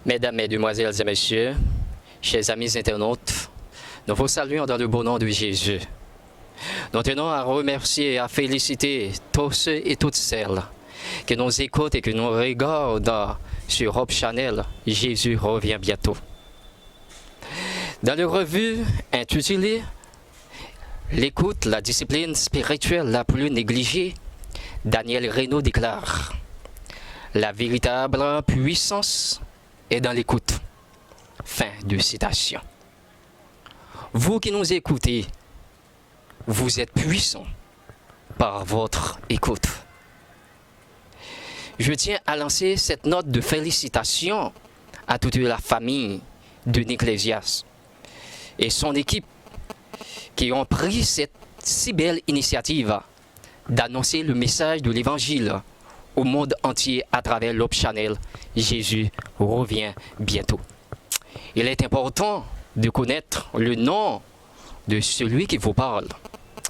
Mesdames, Mesdemoiselles et Messieurs, chers amis internautes, nous vous saluons dans le beau nom de Jésus. Nous tenons à remercier et à féliciter tous ceux et toutes celles qui nous écoutent et qui nous regardent sur Hope Channel. Jésus revient bientôt. Dans la revue intitulée L'écoute, la discipline spirituelle la plus négligée, Daniel Reynaud déclare: la véritable puissance est dans l'écoute. Fin de citation. Vous qui nous écoutez, vous êtes puissants par votre écoute. Je tiens à lancer cette note de félicitations à toute la famille de Niclésias et son équipe qui ont pris cette si belle initiative d'annoncer le message de l'Évangile au monde entier à travers l'Hope Channel. Jésus revient bientôt. Il est important de connaître le nom de celui qui vous parle.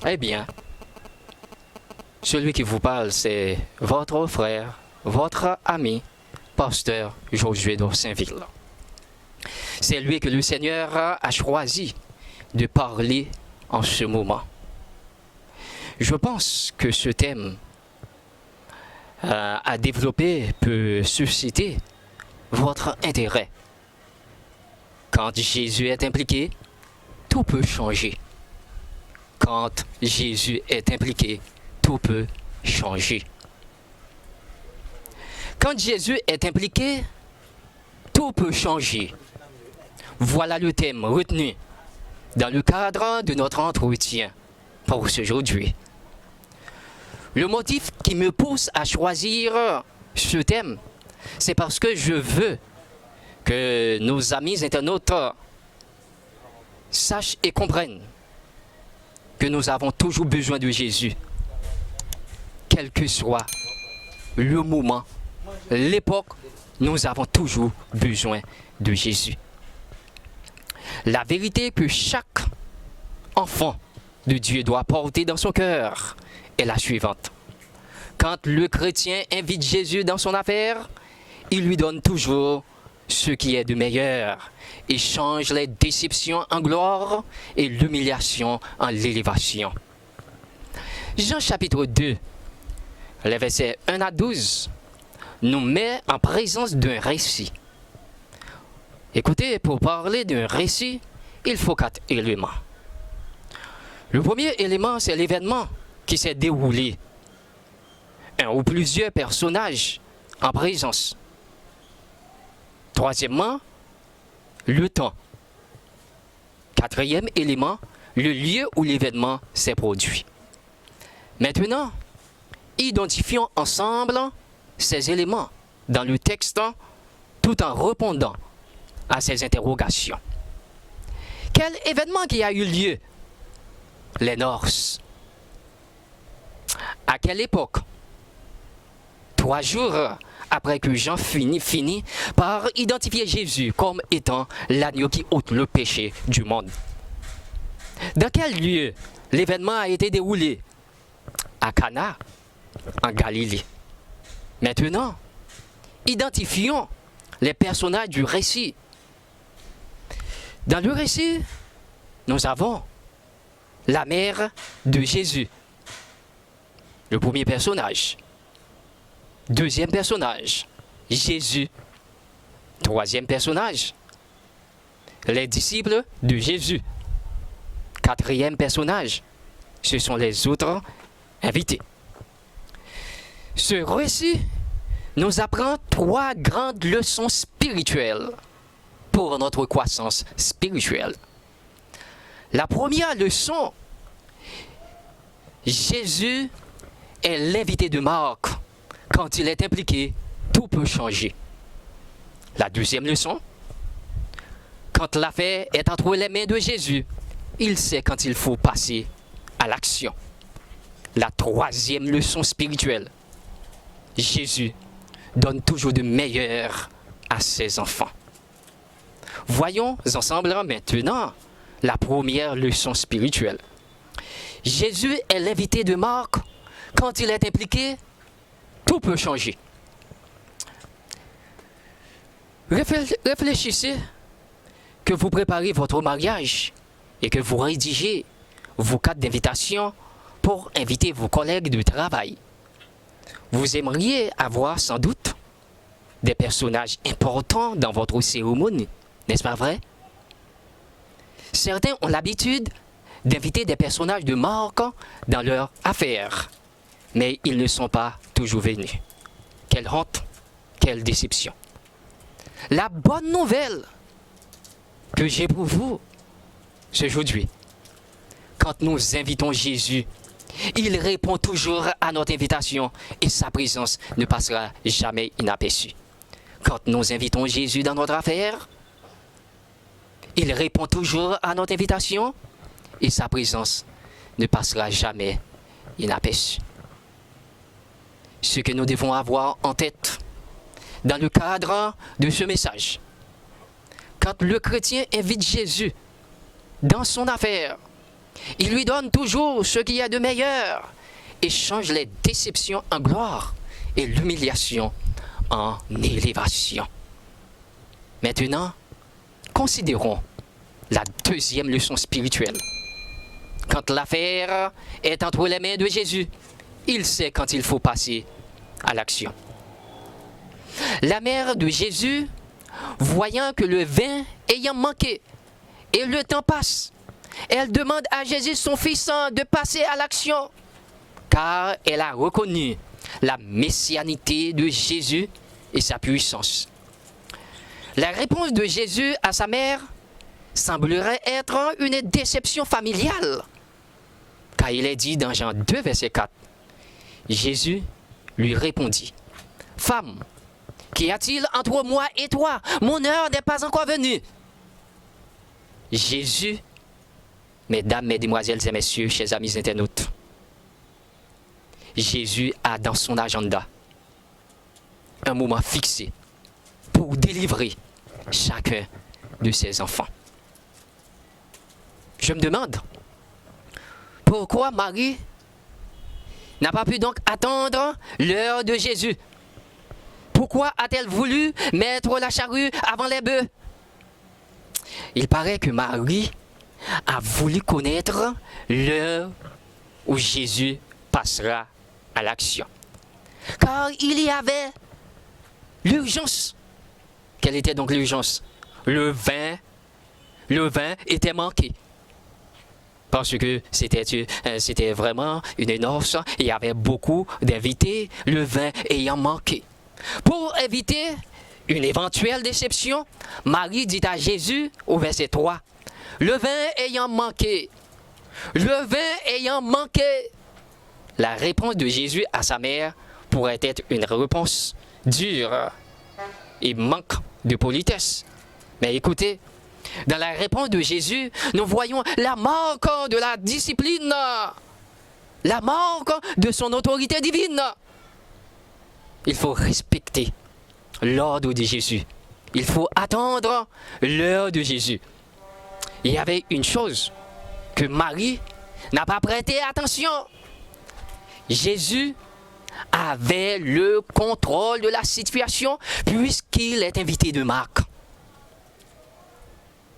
Eh bien, celui qui vous parle, c'est votre frère, votre ami, pasteur Josué d'Orsainville. C'est lui que le Seigneur a choisi de parler en ce moment. Je pense que ce thème à développer peut susciter votre intérêt. Quand Jésus est impliqué, tout peut changer. Quand Jésus est impliqué, tout peut changer. Quand Jésus est impliqué, tout peut changer. Voilà le thème retenu dans le cadre de notre entretien pour aujourd'hui. Le motif qui me pousse à choisir ce thème, c'est parce que je veux que nos amis internautes sachent et comprennent que nous avons toujours besoin de Jésus, quel que soit le moment, l'époque, nous avons toujours besoin de Jésus. La vérité que chaque enfant de Dieu doit porter dans son cœur est la suivante. Quand le chrétien invite Jésus dans son affaire, il lui donne toujours ce qui est de meilleur et change les déceptions en gloire et l'humiliation en l'élévation. Jean chapitre 2, les versets 1 à 12, nous met en présence d'un récit. Écoutez, pour parler d'un récit, il faut 4 éléments. Le premier élément, c'est l'événement qui s'est déroulé. Un ou plusieurs personnages en présence. Troisièmement, le temps. Quatrième élément, le lieu où l'événement s'est produit. Maintenant, identifions ensemble ces éléments dans le texte tout en répondant à ces interrogations. Quel événement qui a eu lieu? Les noces. À quelle époque? 3 jours après que Jean finit par identifier Jésus comme étant l'agneau qui ôte le péché du monde. Dans quel lieu l'événement a été déroulé? À Cana, en Galilée. Maintenant, identifions les personnages du récit. Dans le récit, nous avons la mère de Jésus. Le premier personnage. Deuxième personnage, Jésus. Troisième personnage, les disciples de Jésus. Quatrième personnage, ce sont les autres invités. Ce récit nous apprend 3 grandes leçons spirituelles pour notre croissance spirituelle. La première leçon, Jésus est l'invité de Marc. Quand il est impliqué, tout peut changer. La deuxième leçon, quand l'affaire est entre les mains de Jésus, il sait quand il faut passer à l'action. La troisième leçon spirituelle, Jésus donne toujours de meilleur à ses enfants. Voyons ensemble maintenant la première leçon spirituelle. Jésus est l'invité de Marc. Quand il est impliqué, tout peut changer. Réfléchissez que vous préparez votre mariage et que vous rédigez vos cartes d'invitation pour inviter vos collègues de travail. Vous aimeriez avoir sans doute des personnages importants dans votre cérémonie, n'est-ce pas vrai? Certains ont l'habitude d'inviter des personnages de marque dans leur affaire, mais ils ne sont pas toujours venus. Quelle honte, quelle déception. La bonne nouvelle que j'ai pour vous aujourd'hui, quand nous invitons Jésus, il répond toujours à notre invitation et sa présence ne passera jamais inaperçue. Quand nous invitons Jésus dans notre affaire, il répond toujours à notre invitation et sa présence ne passera jamais inaperçue. Ce que nous devons avoir en tête dans le cadre de ce message, quand le chrétien invite Jésus dans son affaire, il lui donne toujours ce qu'il y a de meilleur et change les déceptions en gloire et l'humiliation en élévation. Maintenant, considérons la deuxième leçon spirituelle. Quand l'affaire est entre les mains de Jésus, il sait quand il faut passer à l'action. La mère de Jésus, voyant que le vin ayant manqué et le temps passe, elle demande à Jésus, son fils, de passer à l'action, car elle a reconnu la messianité de Jésus et sa puissance. La réponse de Jésus à sa mère semblerait être une déception familiale, car il est dit dans Jean 2, verset 4, Jésus lui répondit, « Femme, qu'y a-t-il entre moi et toi? Mon heure n'est pas encore venue. » Jésus, mesdames, mesdemoiselles et messieurs, chers amis internautes, Jésus a dans son agenda un moment fixé pour délivrer chacun de ses enfants. Je me demande pourquoi Marie n'a pas pu donc attendre l'heure de Jésus. Pourquoi a-t-elle voulu mettre la charrue avant les bœufs? Il paraît que Marie a voulu connaître l'heure où Jésus passera à l'action. Car il y avait l'urgence. Quelle était donc l'urgence? Le vin était manqué. Parce que c'était vraiment une noce, il y avait beaucoup d'invités, le vin ayant manqué. Pour éviter une éventuelle déception, Marie dit à Jésus au verset 3, « Le vin ayant manqué, le vin ayant manqué. » La réponse de Jésus à sa mère pourrait être une réponse dure et manque de politesse. Mais écoutez, dans la réponse de Jésus, nous voyons la marque de la discipline, la marque de son autorité divine. Il faut respecter l'ordre de Jésus. Il faut attendre l'heure de Jésus. Il y avait une chose que Marie n'a pas prêté attention. Jésus avait le contrôle de la situation puisqu'il est invité de Marc.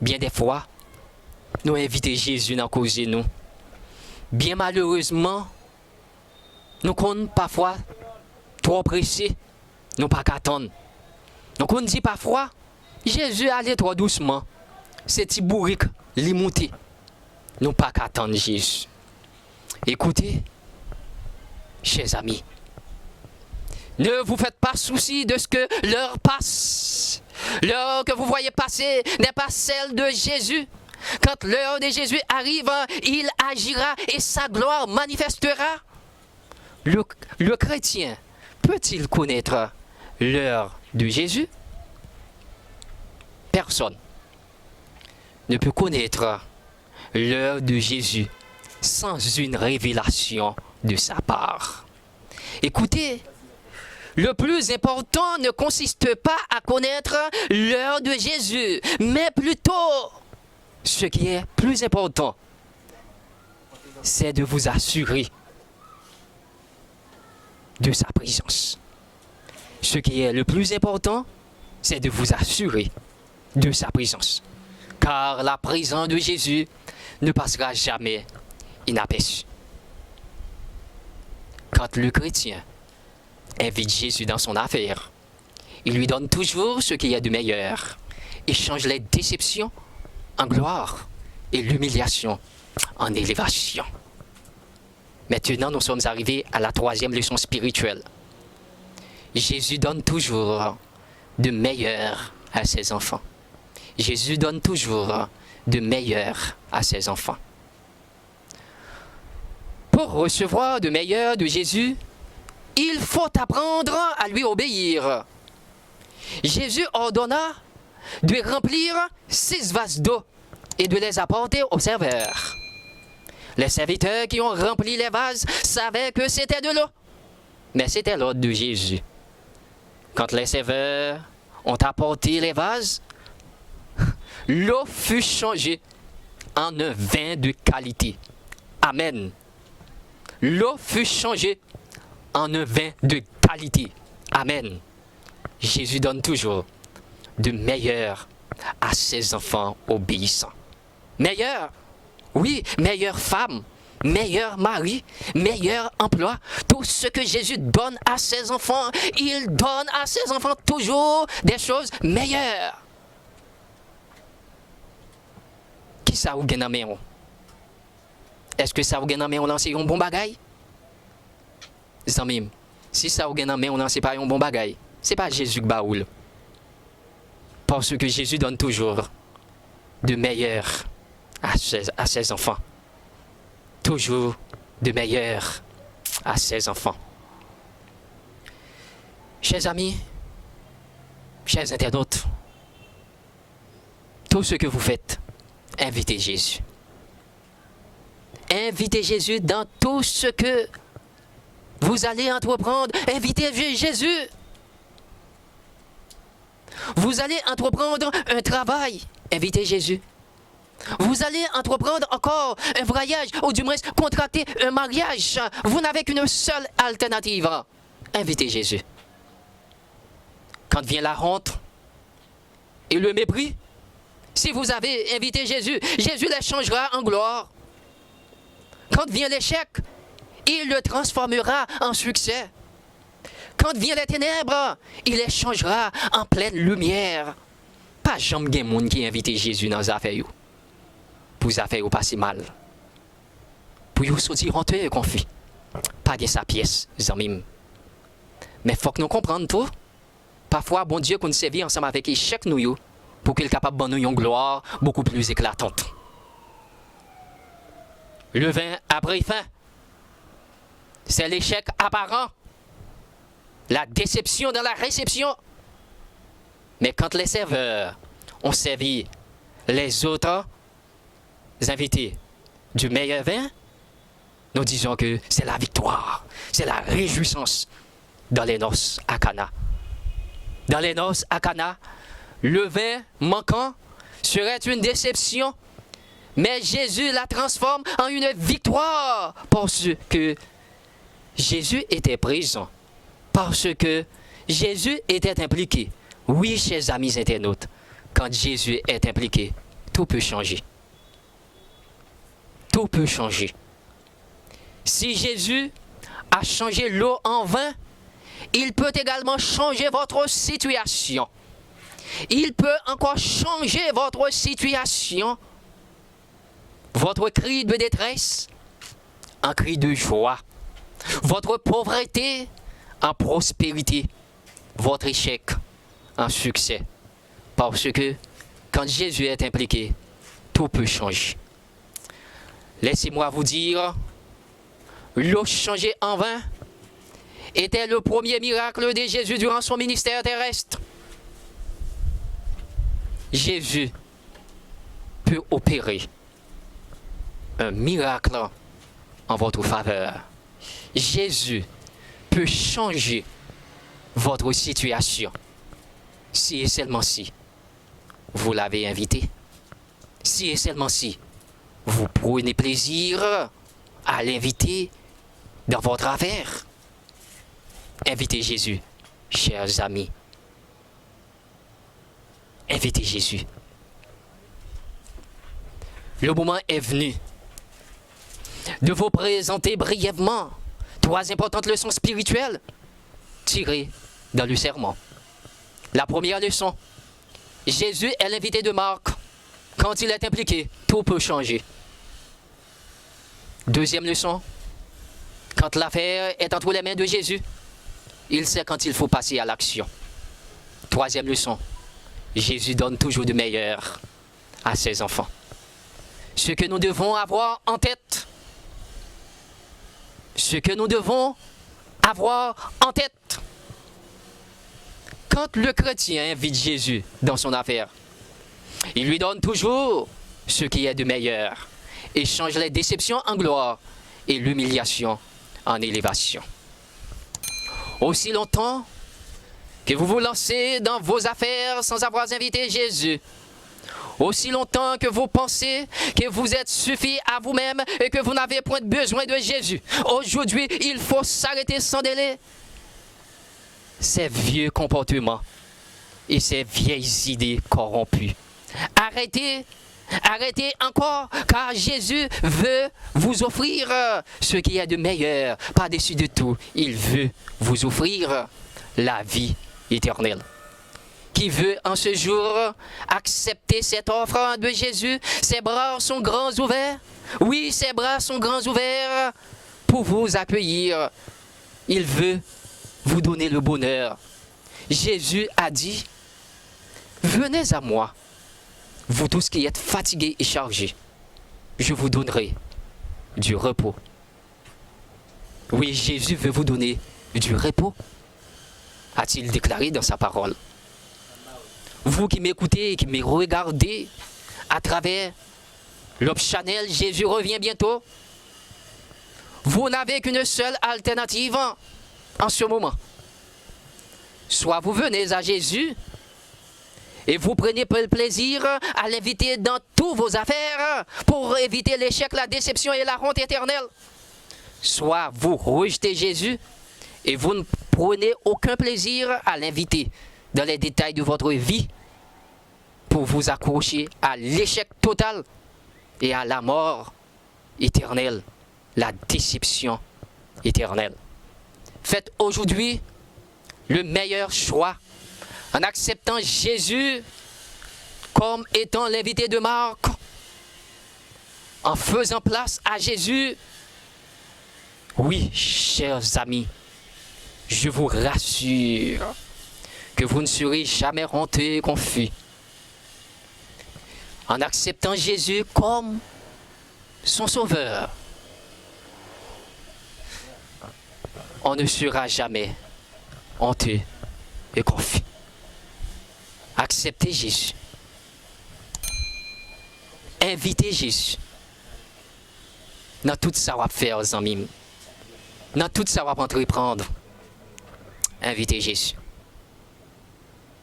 Bien des fois, nous invitons Jésus dans causer nous. Bien malheureusement, nous sommes parfois trop pressés, nous pas qu'attendre. Donc on dit parfois, Jésus allait trop doucement. C'est petit bourrique, l'immonté. Nous pas qu'attendre Jésus. Écoutez, chers amis, ne vous faites pas souci de ce que l'heure passe. L'heure que vous voyez passer n'est pas celle de Jésus. Quand l'heure de Jésus arrive, il agira et sa gloire manifestera. Le chrétien peut-il connaître l'heure de Jésus? Personne ne peut connaître l'heure de Jésus sans une révélation de sa part. Écoutez, le plus important ne consiste pas à connaître l'heure de Jésus, mais plutôt, ce qui est plus important, c'est de vous assurer de sa présence. Ce qui est le plus important, c'est de vous assurer de sa présence. Car la présence de Jésus ne passera jamais inaperçue. Quand le chrétien invite Jésus dans son affaire, il lui donne toujours ce qu'il y a de meilleur et change les déceptions en gloire et l'humiliation en élévation. Maintenant, nous sommes arrivés à la troisième leçon spirituelle. Jésus donne toujours de meilleur à ses enfants. Jésus donne toujours de meilleur à ses enfants. Pour recevoir de meilleur de Jésus, il faut apprendre à lui obéir. Jésus ordonna de remplir 6 vases d'eau et de les apporter aux serveurs. Les serviteurs qui ont rempli les vases savaient que c'était de l'eau, mais c'était l'ordre de Jésus. Quand les serveurs ont apporté les vases, l'eau fut changée en un vin de qualité. Amen. L'eau fut changée en un vin de qualité. Amen. Jésus donne toujours de meilleur à ses enfants obéissants. Meilleur, oui, meilleure femme, meilleur mari, meilleur emploi. Tout ce que Jésus donne à ses enfants, il donne à ses enfants toujours des choses meilleures. Qui ça ou gen nan? Est-ce que ça ou gen nan on lance un bon bagay? Zanmim, si ça ou gen nan on lance pas un bon bagay, c'est pas Jésus qui baoul. Parce que Jésus donne toujours de meilleur à ses enfants. Toujours de meilleur à ses enfants. Chers amis, chers internautes, tout ce que vous faites, invitez Jésus. Invitez Jésus dans tout ce que vous allez entreprendre. Invitez Jésus. Vous allez entreprendre un travail. Invitez Jésus. Vous allez entreprendre encore un voyage ou du moins contracter un mariage. Vous n'avez qu'une seule alternative. Invitez Jésus. Quand vient la honte et le mépris, si vous avez invité Jésus, Jésus les changera en gloire. Quand vient l'échec, il le transformera en succès. Quand vient les ténèbres, il les changera en pleine lumière. Pas jamais de monde qui invite Jésus dans les affaires. Pour les affaires passer mal. Pour vous sortir honteux et confus. Pas de sa pièce, zamim. Mais il faut que nous comprenions tout. Parfois, bon Dieu, qu'on servit ensemble avec échec nous, pour qu'il soit capable de nous une gloire beaucoup plus éclatante. Le vin a pris fin. C'est l'échec apparent. La déception dans la réception. Mais quand les serveurs ont servi les autres invités du meilleur vin, nous disons que c'est la victoire, c'est la réjouissance dans les noces à Cana. Dans les noces à Cana, le vin manquant serait une déception, mais Jésus la transforme en une victoire parce que Jésus était présent, parce que Jésus était impliqué. Oui, chers amis internautes, quand Jésus est impliqué, tout peut changer. Tout peut changer. Si Jésus a changé l'eau en vin, il peut également changer votre situation. Il peut encore changer votre situation. Votre cri de détresse en cri de joie. Votre pauvreté en prospérité. Votre échec en succès. Parce que quand Jésus est impliqué, tout peut changer. Laissez-moi vous dire, l'eau changée en vin était le premier miracle de Jésus durant son ministère terrestre. Jésus peut opérer un miracle en votre faveur. Jésus peut changer votre situation. Si et seulement si vous l'avez invité. Si et seulement si vous prenez plaisir à l'inviter dans votre affaire. Invitez Jésus, chers amis. Invitez Jésus. Le moment est venu de vous présenter brièvement 3 importantes leçons spirituelles tirées dans le sermon. La première leçon, Jésus est l'invité de Marc. Quand il est impliqué, tout peut changer. Deuxième leçon, quand l'affaire est entre les mains de Jésus, il sait quand il faut passer à l'action. Troisième leçon, Jésus donne toujours de meilleur à ses enfants. Ce que nous devons avoir en tête, quand le chrétien invite Jésus dans son affaire, il lui donne toujours ce qui est de meilleur et change les déceptions en gloire et l'humiliation en élévation. Aussi longtemps que vous vous lancez dans vos affaires sans avoir invité Jésus, aussi longtemps que vous pensez que vous êtes suffi à vous-même et que vous n'avez point besoin de Jésus, aujourd'hui, il faut s'arrêter sans délai. Ces vieux comportements et ces vieilles idées corrompues. Arrêtez encore, car Jésus veut vous offrir ce qui est de meilleur. Par-dessus de tout, il veut vous offrir la vie éternelle. Qui veut en ce jour accepter cette offre de Jésus? Ses bras sont grands ouverts. Oui, ses bras sont grands ouverts pour vous accueillir. Il veut vous donner le bonheur. Jésus a dit, venez à moi, vous tous qui êtes fatigués et chargés, je vous donnerai du repos. Oui, Jésus veut vous donner du repos, a-t-il déclaré dans sa parole. Vous qui m'écoutez et qui me regardez à travers l'Op Channel, Jésus revient bientôt. Vous n'avez qu'une seule alternative en ce moment. Soit vous venez à Jésus et vous prenez le plaisir à l'inviter dans toutes vos affaires pour éviter l'échec, la déception et la honte éternelle. Soit vous rejetez Jésus et vous ne prenez aucun plaisir à l'inviter dans les détails de votre vie pour vous accrocher à l'échec total et à la mort éternelle, la déception éternelle. Faites aujourd'hui le meilleur choix en acceptant Jésus comme étant l'invité de Marc, en faisant place à Jésus. Oui, chers amis, je vous rassure que vous ne serez jamais honteux et confus. En acceptant Jésus comme son sauveur, on ne sera jamais honteux et confus. Acceptez Jésus. Invitez Jésus. Dans tout ça va faire, aux amis. Dans tout ça va entreprendre. Invitez Jésus.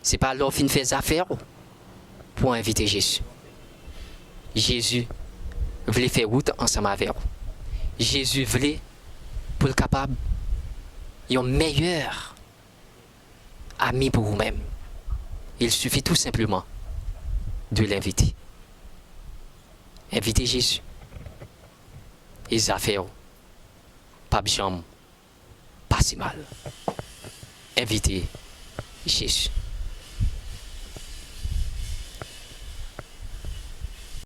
Ce n'est pas l'offre qui fait affaire pour inviter Jésus. Jésus voulait faire route ensemble avec vous. Jésus voulait pour le capable un meilleur ami pour vous-même. Il suffit tout simplement de l'inviter. Invitez Jésus. Les affaires, pas bien, pas si mal. Invitez Jésus.